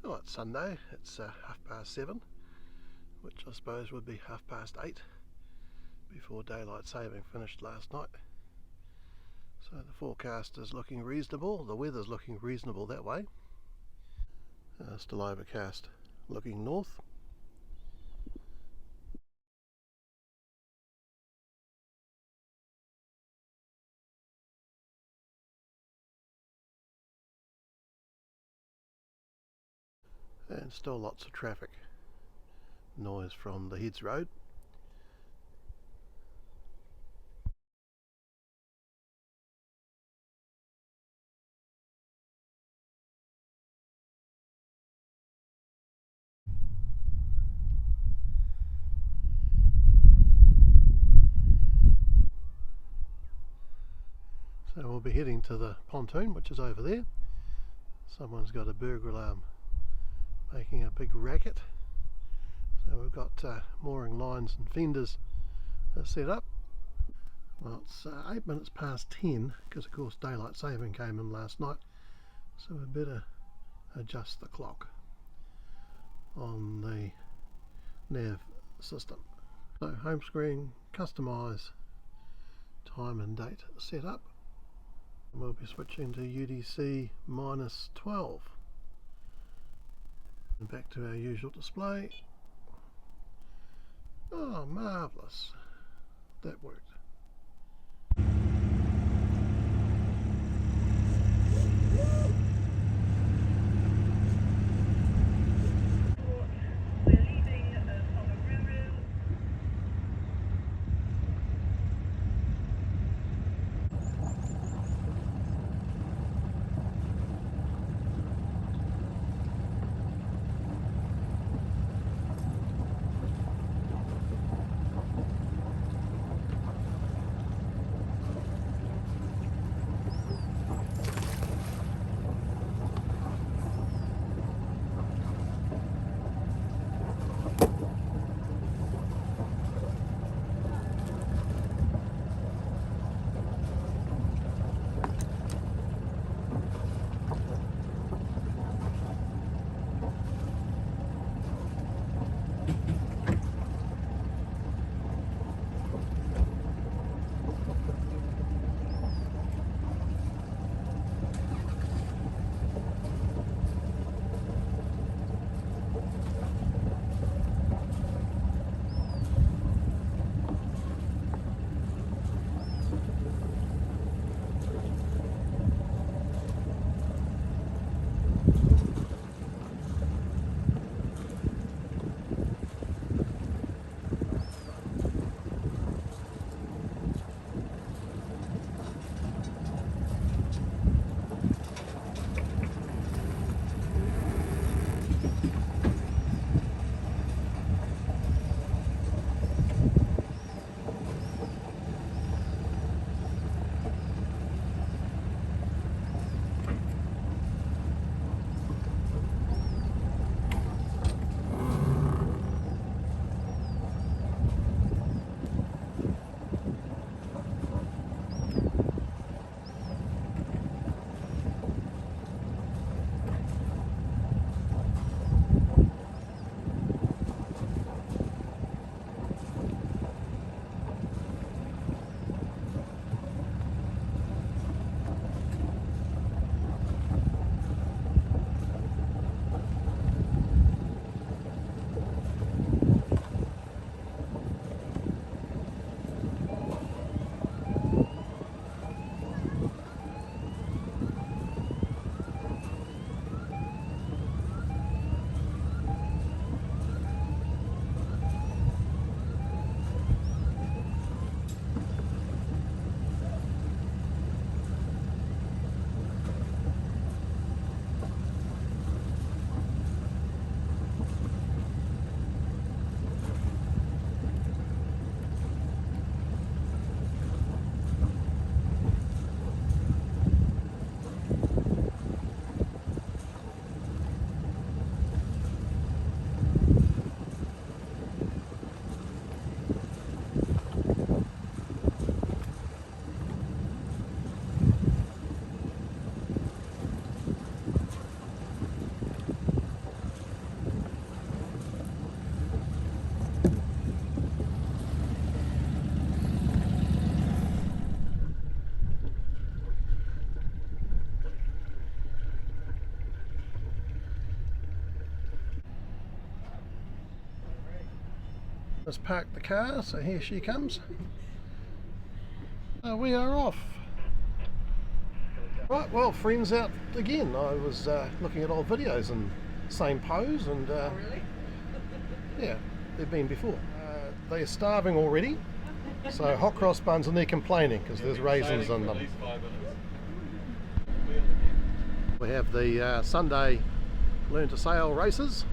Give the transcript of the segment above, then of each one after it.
Oh, it's Sunday, it's 7:30, which I suppose would be 8:30 before daylight saving finished last night. So the forecast is looking reasonable, the weather's looking reasonable that way. Still overcast, looking north. And still lots of traffic noise from the Heads Road. So we'll be heading to the pontoon, which is over there. Someone's got a burglar alarm making a big racket. So we've got mooring lines and fenders set up. Well, it's 8 minutes past 10 because of course daylight saving came in last night, so we better adjust the clock on the nav system. So home screen, customise time and date set up. And we'll be switching to UTC -12 and back to our usual display. Oh, marvellous, that worked. Let's park the car, so here she comes. We are off. Right, well, friends out again. I was looking at old videos and same pose, and Oh, really? yeah, they've been before. They're starving already, so hot cross buns, and they're complaining because there's raisins in them. We have the Sunday Learn to Sail races.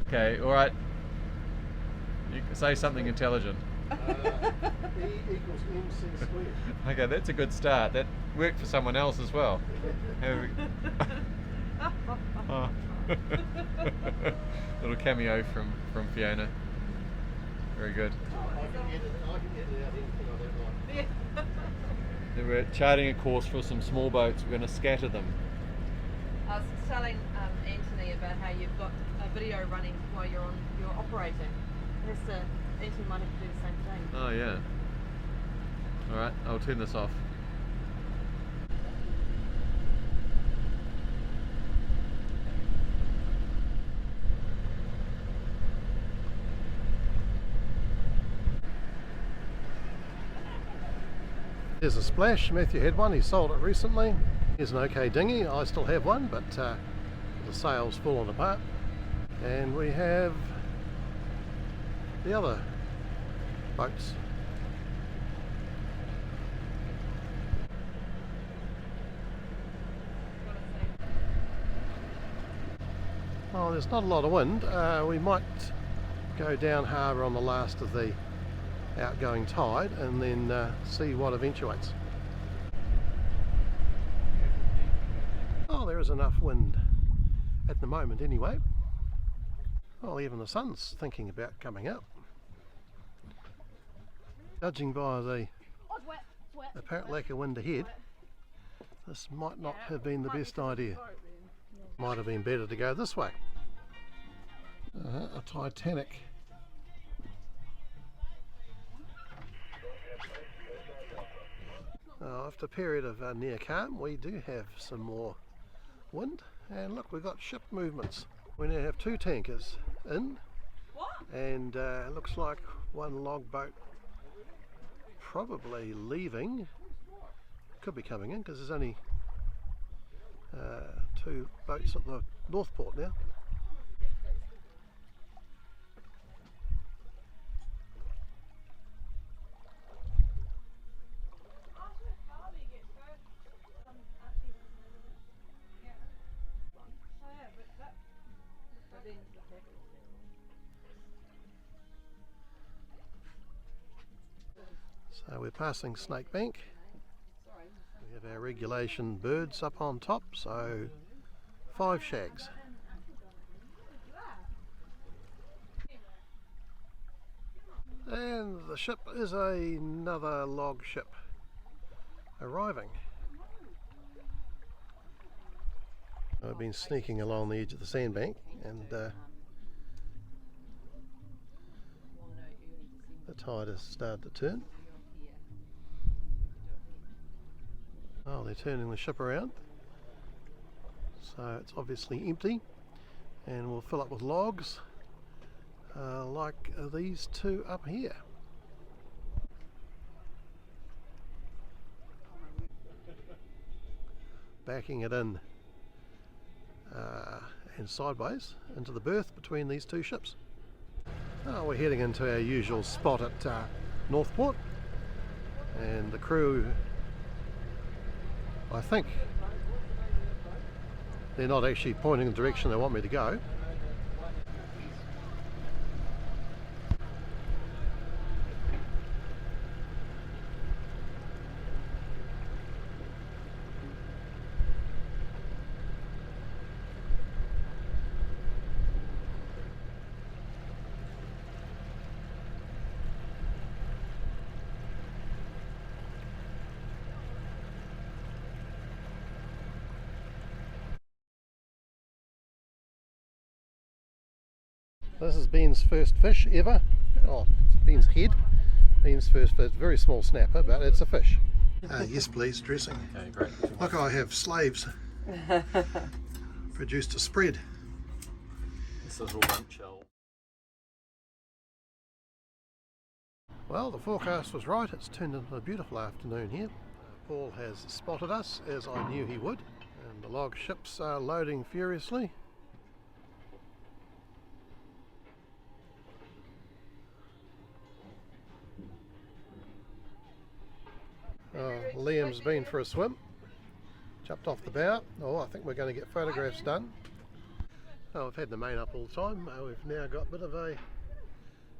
Okay, alright. You can say something intelligent. E equals MC squared. Okay, that's a good start. That worked for someone else as well. Oh. Little cameo from Fiona. Very good. I can edit out anything I don't like. Yeah. We're charting a course for some small boats. We're going to scatter them. I was telling Anthony about how you've got a video running while you're operating. Anthony might have to do the same thing. Oh yeah. Alright, I'll turn this off. There's a Splash. Matthew had one, he sold it recently. Here's an OK dinghy, I still have one, but the sail's fallen apart. And we have the other boats. Oh, there's not a lot of wind. We might go down harbour on the last of the outgoing tide and then see what eventuates. Oh, there is enough wind at the moment anyway. Well, even the sun's thinking about coming up. Judging by the apparent lack of wind ahead, this might not have been the best idea. Might have been better to go this way. A Titanic. After a period of near calm, we do have some more wind, and look, we've got ship movements. We now have two tankers in, and it looks like one log boat probably leaving. Could be coming in because there's only two boats at the North Port now. So we're passing Snake Bank. We have our regulation birds up on top, so 5 shags. And the ship is another log ship arriving. I've been sneaking along the edge of the sandbank, and the tide has started to turn. Oh, they're turning the ship around, so it's obviously empty, and we'll fill up with logs like these two up here. Backing it in and sideways into the berth between these two ships. Oh, we're heading into our usual spot at Northport, and the crew, I think they're not actually pointing the direction they want me to go. This is Ben's first fish ever. Oh, it's Ben's head. Ben's first fish, very small snapper, but it's a fish. Yes please, dressing. Okay, great. Look, I have slaves. Produced a spread. This little rump shell. Well, the forecast was right. It's turned into a beautiful afternoon here. Paul has spotted us, as I knew he would, and the log ships are loading furiously. Liam's been for a swim, jumped off the bow. Oh, I think we're going to get photographs done. Oh, we've had the main up all the time. We've now got a bit of a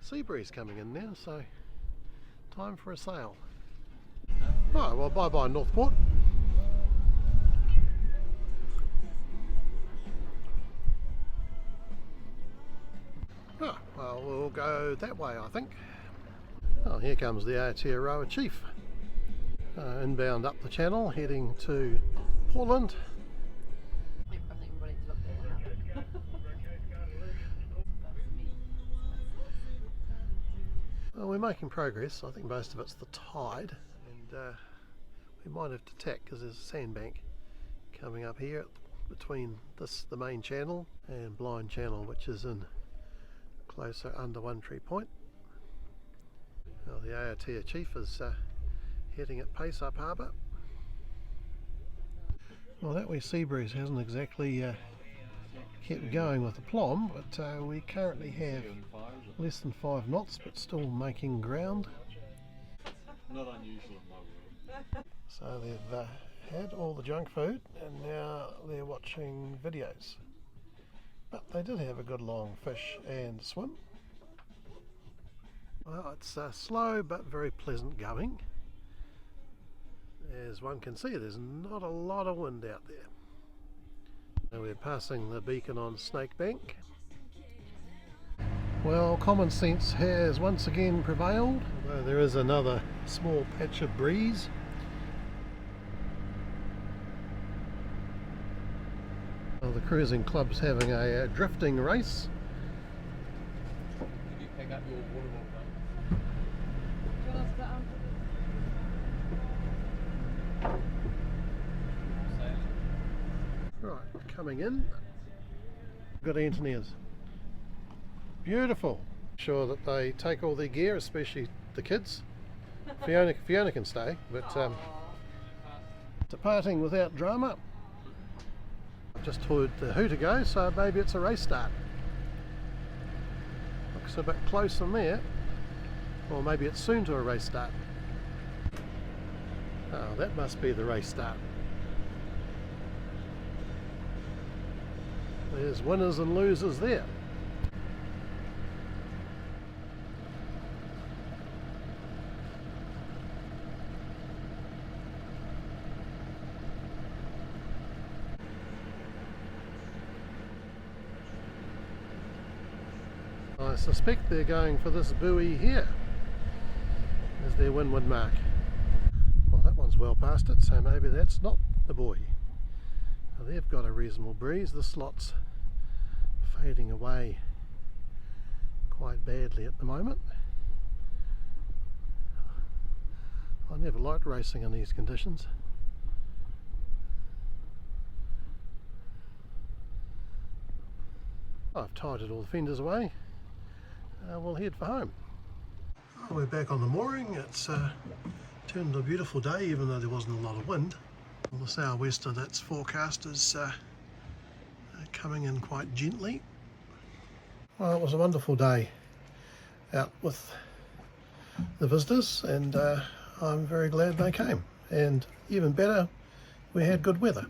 sea breeze coming in now, so time for a sail. Right, well, bye bye Northport. Oh, well, we'll go that way, I think. Oh, here comes the Aotearoa Chief. Inbound up the channel, heading to Portland. I think everybody look there. Well, we're making progress. I think most of it's the tide, and we might have to tack because there's a sandbank coming up here between the main channel and Blind Channel, which is in closer under One Tree Point. Well, the Aotea Chief is heading at pace up harbour. Well, that wee sea breeze hasn't exactly kept going with the plomb, but we currently have less than 5 knots, but still making ground. Not unusual in my world. So they've had all the junk food and now they're watching videos. But they did have a good long fish and swim. Well, it's slow but very pleasant going. As one can see, there's not a lot of wind out there. Now we're passing the beacon on Snake Bank. Well, common sense has once again prevailed, although there is another small patch of breeze. Well, the cruising club's having a drifting race. Did you pick up your water bottle? Do you want us to Right, coming in. Good engineers. Beautiful. Sure that they take all their gear, especially the kids. Fiona can stay, but departing without drama. I've just heard the hooter go, so maybe it's a race start. Looks a bit close from there. Or maybe it's soon to a race start. Oh, that must be the race start. There's winners and losers there. I suspect they're going for this buoy here as their windward mark. Well, that one's well past it, so maybe that's not the buoy. Now, they've got a reasonable breeze. The slot's fading away quite badly at the moment. I never liked racing in these conditions. I've tidied all the fenders away. We'll head for home. Oh, we're back on the mooring. It's turned into a beautiful day, even though there wasn't a lot of wind. Well, the sou'wester that's forecast is coming in quite gently. Well, it was a wonderful day out with the visitors, and I'm very glad they came. And even better, we had good weather.